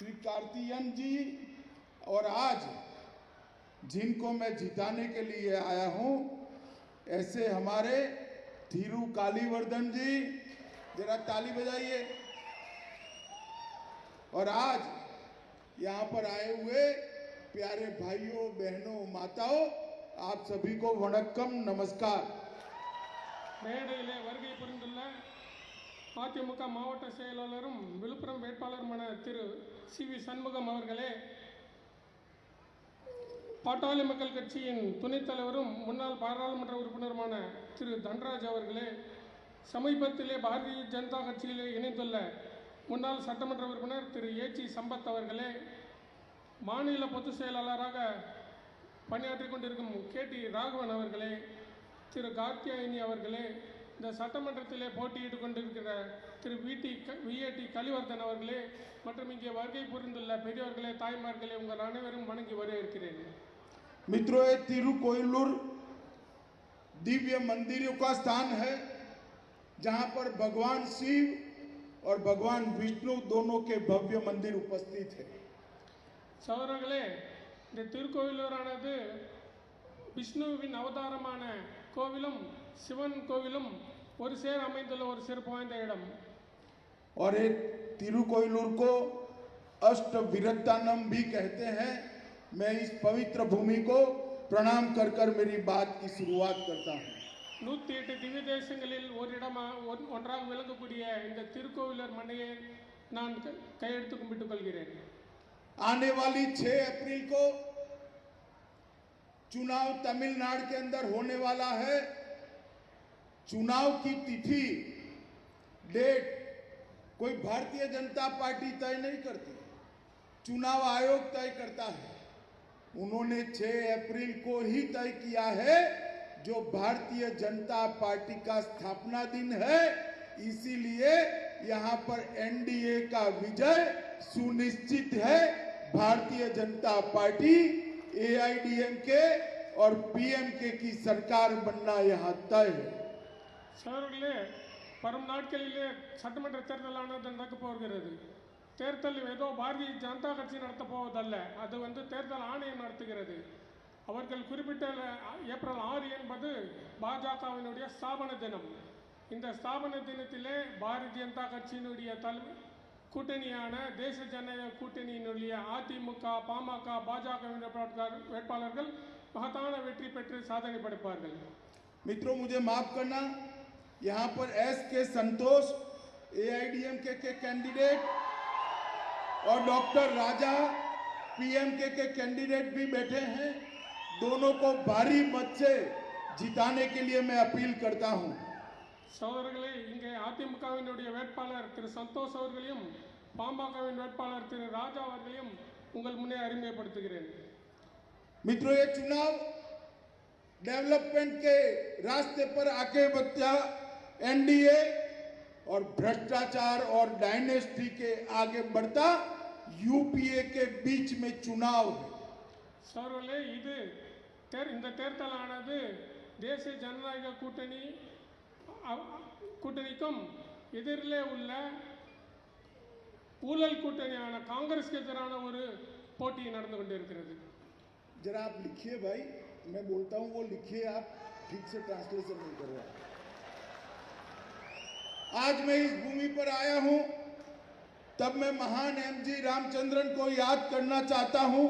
श्री कार्तियन जी और आज जिनको मैं जिताने के लिए आया हूं, ऐसे हमारे धीरू कालीवर्धन जी, जरा ताली बजाइए। और आज यहाँ पर आए हुए प्यारे भाइयों, बहनों, माताओं, आप सभी को वणक्कम, नमस्कार। மேடையிலே வருகை புரிந்துள்ள அதிமுக மாவட்ட செயலாளரும் விழுப்புரம் வேட்பாளருமான திரு சி.வி. சண்முகம் அவர்களே, பாட்டாளி மக்கள் கட்சியின் துணைத் தலைவரும் முன்னாள் பாராளுமன்ற உறுப்பினருமான திரு தன்ராஜ் அவர்களே, சமீபத்திலே பாரதிய ஜனதா கட்சியிலே இணைந்துள்ள முன்னாள் சட்டமன்ற உறுப்பினர் திரு ஏ.சி. சம்பத் அவர்களே, மாநில பொதுச் செயலாளராக பணியாற்றி கொண்டிருக்கும் கே.டி. ராகவன் அவர்களே, திரு கார்த்தியாயினி அவர்களே, இந்த சட்டமன்றத்திலே போட்டியிட்டு கொண்டிருக்கிற திரு வி.ஏ.டி. கலிவர்தன் அவர்களே மற்றும் இங்கே வருகை புரிந்துள்ள பெரியவர்களே, தாய்மார்களே, உங்கள் அனைவரும் வணங்கி வரவேற்கிறேன்। मित्रों, ये तिरुकोयलूर दिव्य मंदिरों का स्थान है जहां पर भगवान शिव और भगवान विष्णु दोनों के भव्य मंदिर उपस्थित है। சகோதரர்களே, இந்த திருக்கோவிலூரானது விஷ்ணுவின் அவதாரமான கோவிலும் சிவன் கோவிலும் ஒரு சேர அமைந்துள்ள ஒரு சிறப்பு வாய்ந்த இடம்। और एक तिरुकोयलूर को अष्ट विरत्तानम भी कहते हैं। मैं इस पवित्र भूमि को प्रणाम कर कर मेरी बात की शुरुआत करता हूँ। 108 திவ்ய தேசங்களில் ஒரு இடமா ஒன்றாக விளங்கக்கூடிய இந்த திருக்கோவிலூர் மண்ணையை நான் கையெடுத்து கும்பிட்டுக் கொள்கிறேன்। आने वाली 6 अप्रैल को चुनाव तमिलनाडु के अंदर होने वाला है। चुनाव की तिथि, डेट कोई भारतीय जनता पार्टी तय नहीं करती, चुनाव आयोग तय करता है। उन्होंने 6 अप्रैल को ही तय किया है, जो भारतीय जनता पार्टी का स्थापना दिन है। इसीलिए यहाँ पर एनडीए का विजय सुनिश्चित है। भारतीय जनता पार्टी, एआईडीएमके और पीएमके की सरकार बनना यहाँ तय है। சகோதரர்களே, வரும் நாட்களிலே சட்டமன்ற தேர்தலானது நடக்க போகிறது। தேர்தல் ஏதோ பாரதிய ஜனதா கட்சி நடத்த போவதல்ல, அது தேர்தல் ஆணையம் நடத்துகிறது। அவர்கள் குறிப்பிட்ட ஏப்ரல் 6 என்பது பாஜகவினுடைய ஸ்தாபன தினம்। இந்த ஸ்தாபன தினத்திலே பாரதிய ஜனதா கட்சியினுடைய கூட்டணியான தேச ஜனநாயக கூட்டணியினுடைய அதிமுக, பாமக, பாஜக வேட்பாளர்கள் மகத்தான வெற்றி பெற்று சாதனை படைப்பார்கள்। मित्रों, मुझे माफ करना, यहाँ पर एस.के. संतोष एआईडीएमके के कैंडिडेट और डॉक्टर राजा पीएमके के कैंडिडेट भी बैठे हैं। दोनों को भारी मत से जिताने के लिए मैं अपील करता हूँ। சகோதரர்களே, இங்கே அதிமுகவினுடைய வேட்பாளர் திரு சந்தோஷ் அவர்களையும் பாமகவின் வேட்பாளர் திரு ராஜா அவர்களையும் உங்கள் முன்னே அறிமுகப்படுத்துகிறேன்। मित्रों, ये चुनाव डेवलपमेंट के रास्ते पर आगे बढ़ता एनडीए और भ्रष्टाचार और डायनेस्टी के आगे बढ़ता यूपीए के बीच में चुनाव है। சகோதரர்களே, இந்த தேர்தலானது தேசிய ஜனநாயக கூட்டணிக்கும் எதிரிலே உள்ள ஊழல் கூட்டணியான காங்கிரஸ்க்கு எதிரான ஒரு போட்டி நடந்து கொண்டிருக்கிறது। जरा आप लिखिए भाई, मैं बोलता हूं वो लिखिए, आप ठीक से ट्रांसलेशन नहीं कर रहे। आज मैं इस भूमि पर आया हूं, तब मैं महान एमजी रामचंद्रन को याद करना चाहता हूं।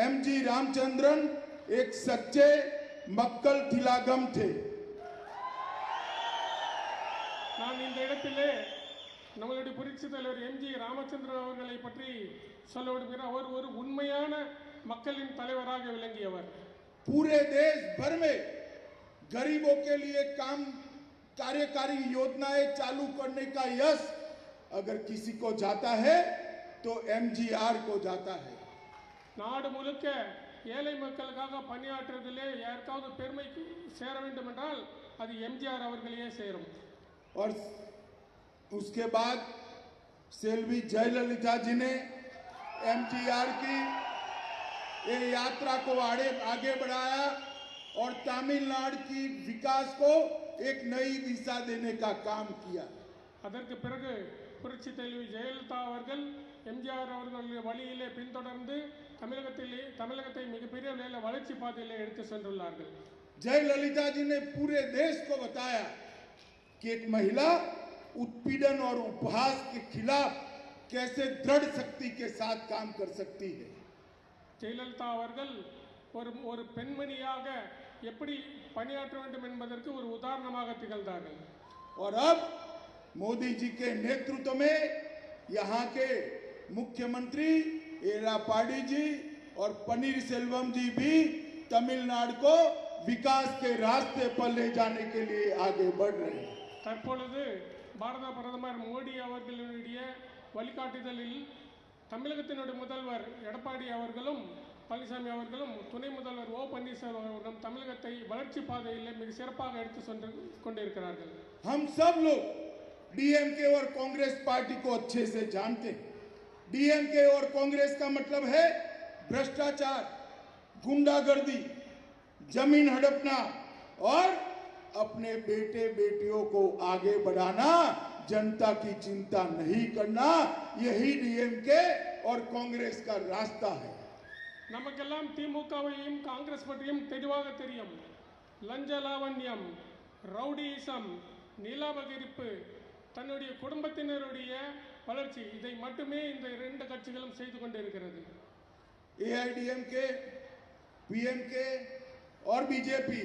एमजी रामचंद्रन एक सच्चे मक्कल थिलागम थे। நான் இந்த இடத்திலே நம்மளுடைய புரட்சி தலைவர் எம்ஜி ராமச்சந்திரன் அவர்களை பற்றி சொல்ல விரும்புகிறேன்। அவர் ஒரு உண்மையான மக்களின் தலைவராக விளங்கியவர்। पूरे देश भर में गरीबों के लिए कार्यकारी योजनाएं चालू करने का यश अगर किसी को जाता है तो एमजीआर को जाता है। நாடு முழுக்க ஏழை மக்களுக்காக பணியாற்றுவதிலே யாருக்காவது பெருமை சேர வேண்டும் என்றால் அது எம்ஜிஆர் அவர்களையே சேரும்। और उसके बाद सेल्वी जयललिता जी ने एमजीआर की ये यात्रा को आगे बढ़ाया और तमिलनाडु की विकास को एक नई दिशा देने का काम किया। அதற்கு பிறகு புரட்சி தலைவி ஜெயலலிதா அவர்கள் எம்ஜிஆர் அவர்களுடைய வழியிலே பின்தொடர்ந்து தமிழகத்தை மிகப்பெரிய அளவில் வளர்ச்சி பாதையிலே எடுத்து சென்றுள்ளார்கள். जयललिता जी ने पूरे देश को बताया कि एक महिला उत्पीड़न और उपहास के खिलाफ कैसे दृढ़ शक्ति के साथ काम कर सकती है. ஜெயலலிதா அவர்கள் ஒரு பெண்மணியாக எப்படி பணியாற்ற வேண்டும் என்பதற்கு ஒரு உதாரணமாக திகழ்ந்தார்கள். और अब मोदी जी के नेतृत्व में यहाँ के मुख्यमंत्री एड़ापाडी जी और पनीरसेल्वम जी भी तमिलनाडु को विकास के रास्ते पर ले जाने के लिए आगे बढ़ रहे हैं. தற்பொழுது பாரத பிரதமர் மோடி அவர்களுடைய வழிகாட்டுதலில் தமிழகத்தினுடைய முதல்வர் எடப்பாடி அவர்களும் பழனிசாமி அவர்களும் துணை முதல்வர் ஓ பன்னீர்செல்வம் அவர்களும் தமிழகத்தை வளர்ச்சி பாதையில் மிக சிறப்பாக எடுத்து சென்று கொண்டிருக்கிறார்கள். हम सब लोग डीएमके और कांग्रेस पार्टी को अच्छे से जानते हैं. डीएमके और कांग्रेस का मतलब है भ्रष्टाचार, गुंडागर्दी, जमीन हड़पना और अपने बेटे बेटियों को आगे बढ़ाना, जनता की चिंता नहीं करना. यही डीएमके और कांग्रेस का रास्ता है. நமக்கெல்லாம் திமுகவையும் காங்கிரஸ் பற்றியும் தெளிவாக தெரியும். லஞ்ச லாவண்யம், ரவுடியிசம், நிலாபகிரிப்பு, தன்னுடைய குடும்பத்தினருடைய வளர்ச்சி, இதை மட்டுமே இந்த இரண்டு கட்சிகளும் செய்து கொண்டிருக்கிறது. एआईडीएमके, पीएमके और बीजेपी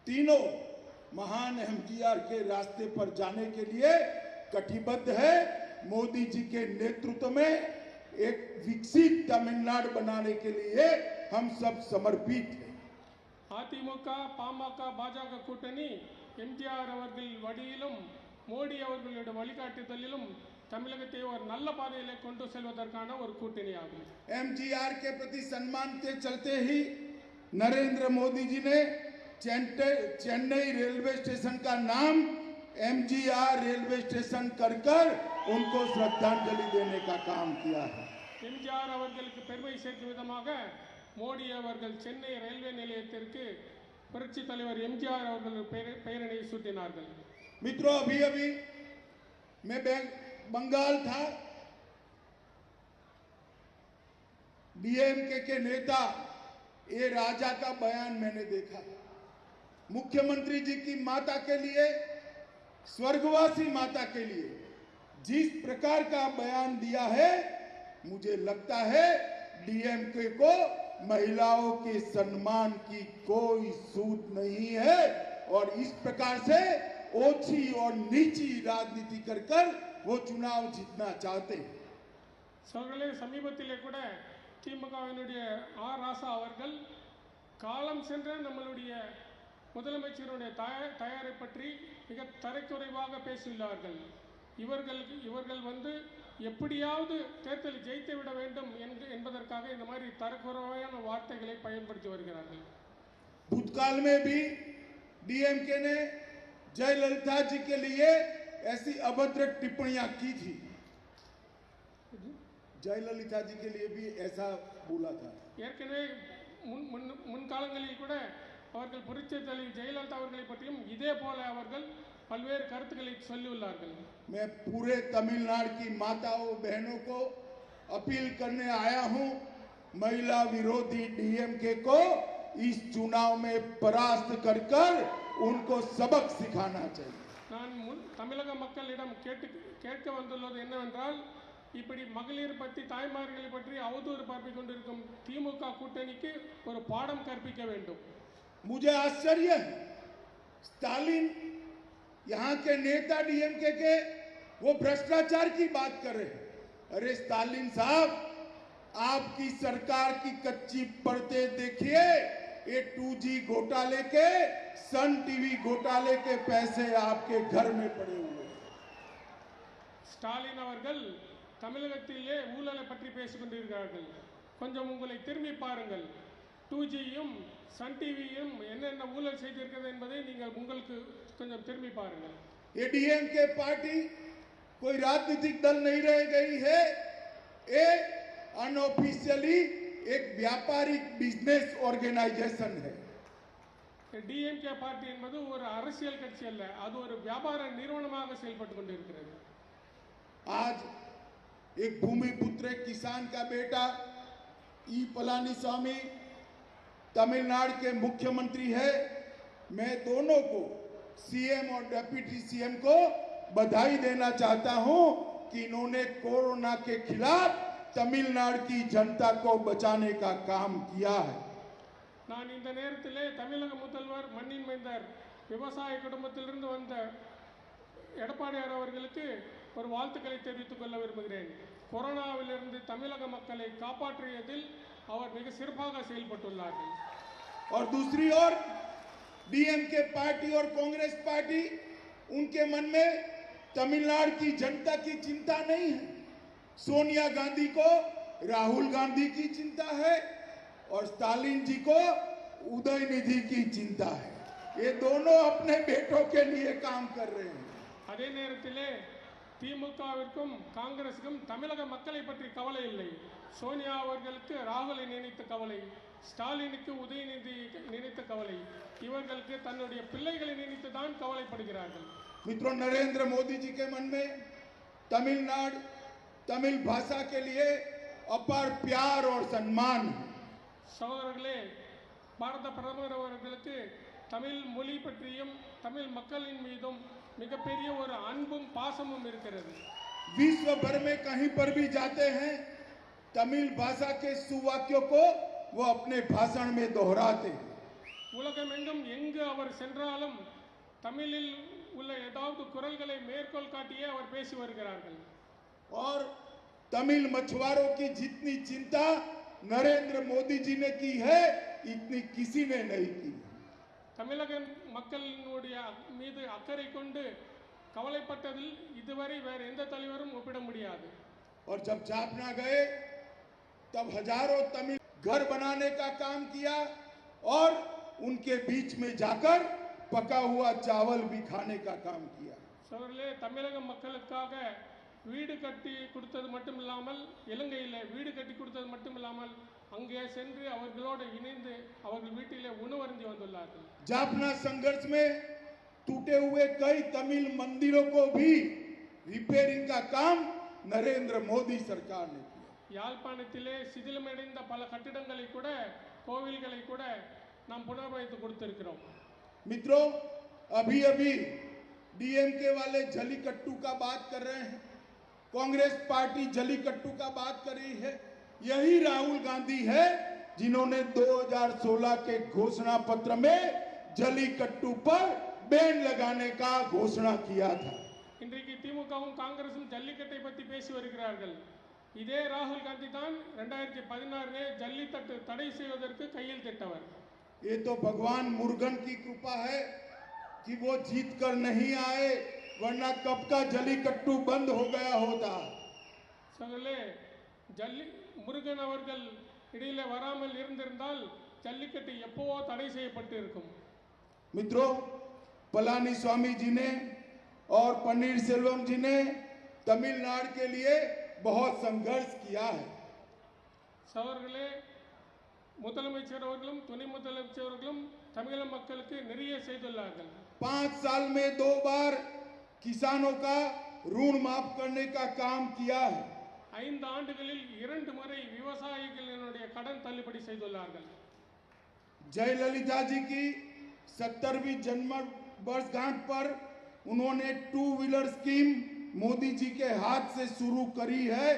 तीनों महान एमजीआर के रास्ते पर जाने के लिए कटिबद्ध है. मोदी जी के नेतृत्व में एक विकसित तमिलनाडु बनाने के लिए हम सब समर्पित हैं. அதிமுக, பாமக, பாஜக கூட்டணி எம்ஜிஆர் அவர்கள் வழியிலும் மோடி அவர்களுடைய வழிகாட்டுதலிலும் தமிழகத்தை ஒரு நல்ல பாதையிலே கொண்டு செல்வதற்கான ஒரு கூட்டணி ஆகும். एमजीआर के प्रति सम्मान के चलते ही नरेंद्र मोदी जी ने चेन्नई रेलवे स्टेशन का नाम एमजीआर रेलवे स्टेशन कर उनको श्रद्धांजलि देने का काम किया है. எம்ஜிஆர் அவர்களுக்கு பெருமை சேர்க்கும் விதமாக மோடி அவர்கள் சென்னை ரயில்வே நிலையத்திற்கு புரட்சி தலைவர் எம்ஜிஆர் அவர்கள் பெயரினை சூட்டினார்கள். मित्रों, अभी अभी मैं बंगाल था. डीएमके के नेता ए राजा का बयान मैंने देखा. मुख्यमंत्री जी की माता के लिए, स्वर्गवासी माता के लिए जिस प्रकार का बयान दिया है, मुझे लगता है डीएमके को महिलाओं के सम्मान की कोई सूद नहीं है और इस प्रकार से ओछी और नीची राजनीति कर वो चुनाव जीतना चाहते हैं. சமீபத்திலே கூட திமுகவினுடைய ஆர் ராசா அவர்கள் காலம் சென்ற நம்மளுடைய முதலமைச்சருடைய தயாரை பற்றி மிக தரைக்குறைவாக பேசியுள்ளார்கள். இவர்கள் வந்து எப்படியாவது தேர்தலில் ஜெயித்து விட வேண்டும் என்பதற்காக இந்த மாதிரி தரக்குறைவான வார்த்தைகளை பயன்படுத்தி வருகிறார்கள். भूतकाल में भी डीएमके ने जयललिता जी के लिए ऐसी अभद्र टिप्पणियां की थी. जयललिता जी के लिए भी ऐसा बोला था. ஏற்கனவே முன்காலங்களில் கூட அவர்கள் புரட்சி தலைவி ஜெயலலிதா அவர்களை பற்றியும் இதே போல அவர்கள் பல்வேறு கருத்துக்களை சொல்லியுள்ளார்கள். मैं पूरे तमिलनाडु की माताओं बहनों को अपील करने आया हूं, महिला विरोधी डीएमके को इस चुनाव में परास्त कर उनको सबक सिखाना चाहिए. நான் தமிழக மக்களிடம் கேட்க வந்துள்ளது என்னவென்றால், இப்படி மகளிர் பற்றி, தாய்மார்களை பற்றி அவதூறு பரப்பிக் கொண்டிருக்கும் திமுக கூட்டணிக்கு ஒரு பாடம் கற்பிக்க வேண்டும். मुझे आश्चर्य है, स्टालिन यहाँ के नेता डीएमके के वो भ्रष्टाचार की बात कर रहे हैं. अरे स्टालिन साहब, आपकी सरकार की कच्ची परतें देखिए. ये 2G घोटाले के, सन टीवी घोटाले के पैसे आपके घर में पड़े हुए. ஸ்டாலின் அவர்கள் தமிழகத்திலே ஊழலை பற்றி பேசிக் கொண்டிருக்கிறார்கள். கொஞ்சம் உங்களை திரும்பி பாருங்கள். 2Gயும் சன் டிவியும் என்னென்ன ஊழல் செய்திருக்கிறது என்பதை நீங்கள் உங்களுக்கு கொஞ்சம் திரும்பி பாருங்கள். ये डीएमके पार्टी कोई राजनीतिक दल नहीं रह गई है. ये अनऑफिशियली एक व्यापारिक बिजनेस ऑर्गेनाइजेशन है. டிஎம்கே பார்ட்டி என்பது ஒரு அரசியல் கட்சி அல்ல, அது ஒரு வியாபார நிறுவனமாக செயல்பட்டு கொண்டிருக்கிறது. आज एक भूमिपुत्र एक किसान का बेटा ई पलानीस्वामी तमिलनाडु के मुख्यमंत्री है। मैं दोनों को, सीएम और डिप्टी सीएम को बधाई देना चाहता हूं कि इन्होंने कोरोना के खिलाफ तमिलनाडु की जनता को बचाने का काम किया है। நான் இந்த நேரத்திலே தமிழக முதல்வர் மண்ணின் மைந்தர் விவசாய குடும்பத்திலிருந்து வந்த எடப்பாடியார் அவர்களுக்கு ஒரு வாழ்த்துக்களை தெரிவித்துக் கொள்ள விரும்புகிறேன். கொரோனாவிலிருந்து தமிழக மக்களை காப்பாற்றியதில் அவர் மிக சிறப்பாக செயல்பட்டுள்ளார்கள். और दूसरी ओर डीएमके पार्टी और कांग्रेस पार्टी, उनके मन में तमिलनाडु की जनता की चिंता नहीं है। सोनिया गांधी को राहुल गांधी की चिंता है और स्टालिन जी को उदयनिधि की चिंता है। ये दोनों अपने बेटों के लिए काम कर रहे हैं। அதே நேரத்திலே திமுகவிற்கும் காங்கிரசுக்கும் தமிழக மக்களை பற்றி கவலை இல்லை. சோனியா அவர்களுக்கு ராகுலை நினைத்த கவலை, ஸ்டாலினுக்கு உதயநிதி நினைத்த கவலை, இவர்களுக்கு தன்னுடைய பிள்ளைகளை நினைத்து தான் கவலைப்படுகிறார்கள். मित्रों, नरेंद्र मोदी जी के मन में तमिलनाडु, तमिल भाषा के लिए अपार प्यार और सम्मान है। சகோதரர்களே, பாரத பிரதமர் அவர்களுக்கு தமிழ் மொழி பற்றியும் தமிழ் மக்களின் மீதும் மிகப்பெரிய ஒரு அன்பும் பாசமும் இருக்கிறது. विश्व भर में कहीं पर भी जाते हैं, तमिल भाषा के सुवाक्यों को वो अपने भाषण में दोहराते हैं। உலகமெங்கும் எங்கு அவர் சென்றாலும் தமிழில் உள்ள ஏதாவது குரல்களை மேற்கோள் காட்டியே அவர் பேசி வருகிறார்கள். और तमिल मछुआरों की जितनी चिंता नरेंद्र मोदी जी ने की है, इतनी किसी ने नहीं की। தமிழக மக்களினுடைய மீது அக்கறை கொண்டு கவலைப்பட்டதில் இதுவரை வேறு எந்த தலைவரும் ஒப்பிட முடியாது. और जब जापना गए तब हजारों तमिल घर बनाने का काम किया और उनके बीच में जाकर पका हुआ चावल भी खाने का काम किया। சோழர்களே, தமிழக மக்களுக்காக வீடு கட்டி கொடுத்தது மட்டுமில்லாமல், இலங்கையில் வீடு கட்டி கொடுத்தது மட்டுமில்லாமல் அங்கே சென்று அவர்களோடு இணைந்து அவர்கள் வீட்டிலே உணவருந்தி வந்துள்ளார்கள். जापना संघर्ष में टूटे हुए कई तमिल मंदिरों को भी रिपेयरिंग का काम नरेंद्र मोदी सरकार ने किया। யாழ்ப்பாணத்திலே சிதிலமடைந்த பல கட்டிடங்களை கூட, கோவில்களை கூட நாம் புனரமைத்து கொடுத்திருக்கிறோம். मित्रों, अभी अभी डीएमके वाले जलीकट्टू का बात कर रहे हैं, कांग्रेस पार्टी जलीकट्टू का बात कर रही है। यही राहुल गांधी है जिन्होंने 2016 के घोषणा पत्र में जलीकट्टू पर बैन लगाने का घोषणा किया था। இன்றைக்கு திமுகவும் காங்கிரசும் ஜல்லிக்கட்டை பற்றி பேசி வருகிறார்கள். இதே ராகுல் காந்தி தான் 2016 ஜல்லிக்கட்டு தடை செய்வதற்கு கையெழுத்திட்டவர். ये तो भगवान मुर्गन की कृपा है कि वो जीत कर नहीं आए, वरना कब का जलीकट्टू बंद हो गया होता। சகலே, முருகன் அவர்கள் இடையில வராமல் இருந்திருந்தால் ஜல்லிக்கட்டு எப்பவோ தடை செய்யப்பட்டு இருக்கும். मित्रों, पलानीस्वामी जी ने और पन्नीरसेल्वम जी ने तमिलनाडु के लिए बहुत संघर्ष किया है। சகோதரர்களே, முதலமைச்சர் அவர்களும் துணை முதலமைச்சர் அவர்களும் தமிழக மக்களுக்கு நிறைய செய்துள்ளார்கள். 5 साल में 2 बार किसानों का ऋण माफ करने का काम किया है। 5 ஆண்டுகளில் 2 முறை விவசாயிகளினுடைய கடன் தள்ளுபடி செய்துள்ளார்கள். जयललिता जी की 70वीं जन्म वर्षगांठ पर उन्होंने 2 व्हीलर स्कीम मोदी जी के हाथ से शुरू करी है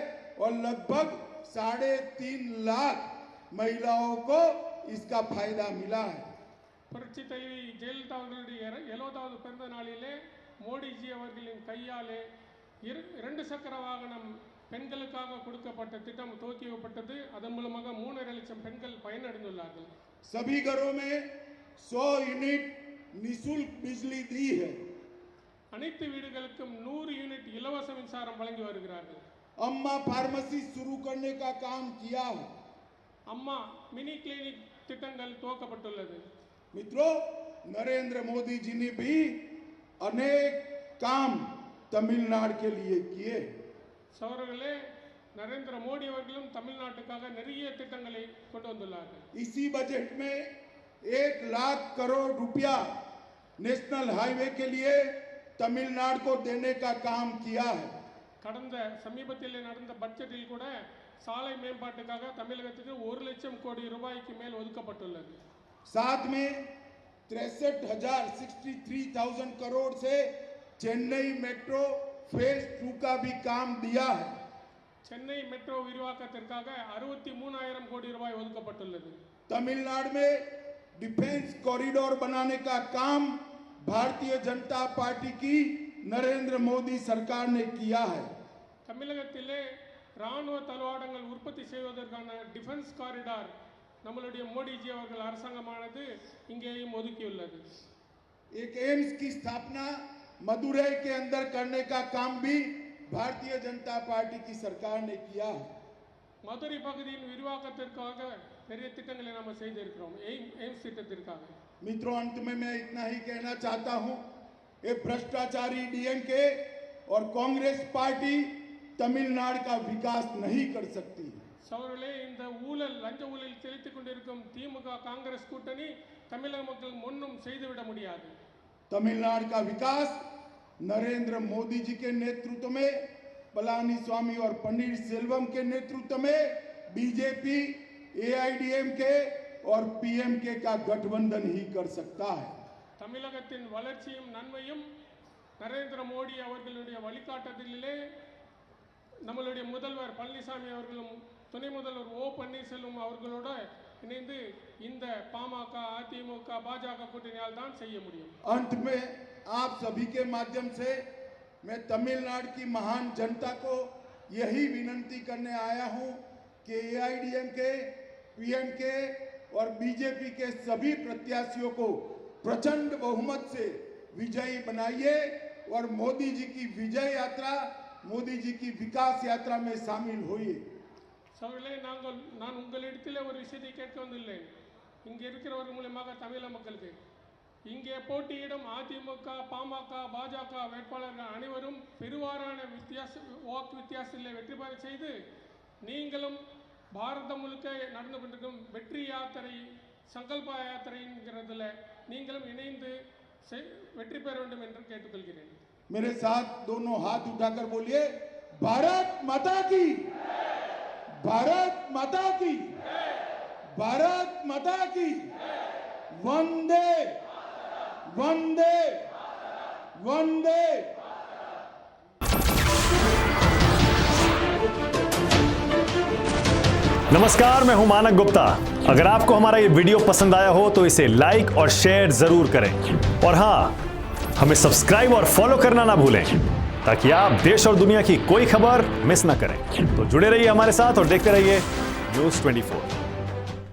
और लगभग 3.5 लाख महिलाओं को इसका फायदा मिला है। புரட்சி தலைவி ஜெயலலிதா அவர்களுடைய 70வது பிறந்த நாளிலே மோடிஜி அவர்களின் கையாலே 2 சக்கர வாகனம் பெண்களுக்காக கொடுக்கப்பட்ட திட்டம் துவக்கி வைக்கப்பட்டது. அதன் மூலமாக 3.5 லட்சம் பெண்கள் பயனடைந்துள்ளார்கள். सभी घरों में 100 यूनिट निःशुल्क बिजली दी है। அனைத்து வீடுகளுக்கும் 100 யூனிட் இலவச மின்சாரம் வழங்கி வருகிறார்கள். अम्मा फार्मेसी शुरू करने का काम किया है। அம்மா மினி கிளினிக் திட்டங்கள் துவக்கப்பட்டுள்ளது. मित्रों, नरेंद्र मोदी जी ने भी अनेक काम तमिलनाडु के लिए किए। சகோதரர்களே, நரேந்திர மோடி அவர்களும் தமிழ்நாட்டுக்காக நிறைய திட்டங்களை கொண்டு வந்துள்ளார்கள். इसी बजट में 1 लाख करोड़ रुपया नेशनल हाईवे के लिए तमिलनाडु को देने का काम किया है। கடந்த சமீபத்தில் நடந்த பட்ஜெட்டில் கூட சாலை மேம்பாட்டுக்காக தமிழகத்துக்கு 1,00,000 கோடி ரூபாய்க்கு மேல் ஒதுக்கப்பட்டுள்ளது. साथ में 63,000 करोड़ से चेन्नई मेट्रो फेज 2 का भी काम दिया है. சென்னை மெட்ரோ விரிவாக்கத்திற்காக 63,000 கோடி ரூபாய் ஒதுக்கப்பட்டுள்ளது. तमिलनाडु में डिफेंस कॉरिडोर बनाने का काम भारतीय जनता पार्टी की नरेंद्र मोदी सरकार ने किया है. தமிழகத்திலே ராணுவ தளவாடங்கள் உற்பத்தி செய்வதற்கான டிஃபென்ஸ் காரிடார் நம்மளுடைய மோடிஜி அவர்கள் அரசாங்கமானது இங்கேயும் ஒதுக்கியுள்ளது. एक एम्स की स्थापना मदुरै के अंदर करने का काम भी भारतीय जनता पार्टी की सरकार ने किया है. மதுரை பகுதியின் விரிவாக்கத்திற்காக பெரிய திட்டங்களை நாம் செய்திருக்கிறோம். எய்ம்ஸ் திட்டத்திற்காக. मित्रों, अंत में मैं इतना ही कहना चाहता हूं, ये भ्रष्टाचारी डीएमके और कांग्रेस पार्टी तमिलनाडु का विकास नहीं कर सकती. சோழர்களே, இந்த ஊழல் லஞ்ச ஊழல் செலுத்திக் கொண்டிருக்கும் திமுக காங்கிரஸ் கூட்டணி தமிழக மக்கள் முன்னும் செய்துவிட முடியாது. तमिलनाडु का विकास नरेंद्र मोदी जी के नेतृत्व में, पलानीस्वामी और पन्नीर सेल्वम के नेतृत्व में बीजेपी, एआईडीएमके और पीएमके का गठबंधन ही कर सकता है. தமிழகத்தின் வளர்ச்சியும் நன்மையும் நரேந்திர மோடி அவர்களுடைய வழிகாட்டுதலிலே நம்மளுடைய முதல்வர் பழனிசாமி அவர்களும் துணை முதல்வர் ஓ பன்னீர்செல்வம் அவர்களோட இணைந்து இந்த பாமக, அதிமுக, பாஜக கூட்டணியால் தான் செய்ய முடியும். अंत में आप सभी के माध्यम से मैं तमिलनाडु की महान जनता को यही विनंती करने आया हूं कि एआईडीएमके, पीएमके और बीजेपी के सभी प्रत्याशियों को प्रचंड बहुमत से विजयी बनाइए और मोदी जी की विजय यात्रा, मोदी जी की विकास यात्रा में शामिल होइए. சோழர்களே, நான் உங்களிடத்தில் ஒரு விஷயத்தை கேட்க வந்துள்ளேன். இங்கே இருக்கிறவர்கள் மூலமாக தமிழக மக்களுக்கு இங்கே போட்டியிடும் அதிமுக, பாமக, பாஜக வேட்பாளர்கள் அனைவரும் பெருவாரான வாக்கு வித்தியாசத்தில் வெற்றி பெற செய்து நீங்களும் பாரதம் முழுக்க நடந்து கொண்டிருக்கும் வெற்றி யாத்திரை, சங்கல்ப யாத்திரைங்கிறதுல நீங்களும் இணைந்து வெற்றி பெற வேண்டும் என்று கேட்டுக்கொள்கிறேன். मेरे साथ दोनों हाथ उठाकर बोलिए, भारत माता की, भारत माता की, भारत माता की, वंदे वंदे वंदे. नमस्कार, मैं हूं मानक गुप्ता. अगर आपको हमारा ये वीडियो पसंद आया हो तो इसे लाइक और शेयर जरूर करें और हां, हमें सब्सक्राइब और फॉलो करना ना भूलें ताकि आप देश और दुनिया की कोई खबर मिस ना करें. तो जुड़े रहिए हमारे साथ और देखते रहिए News 24.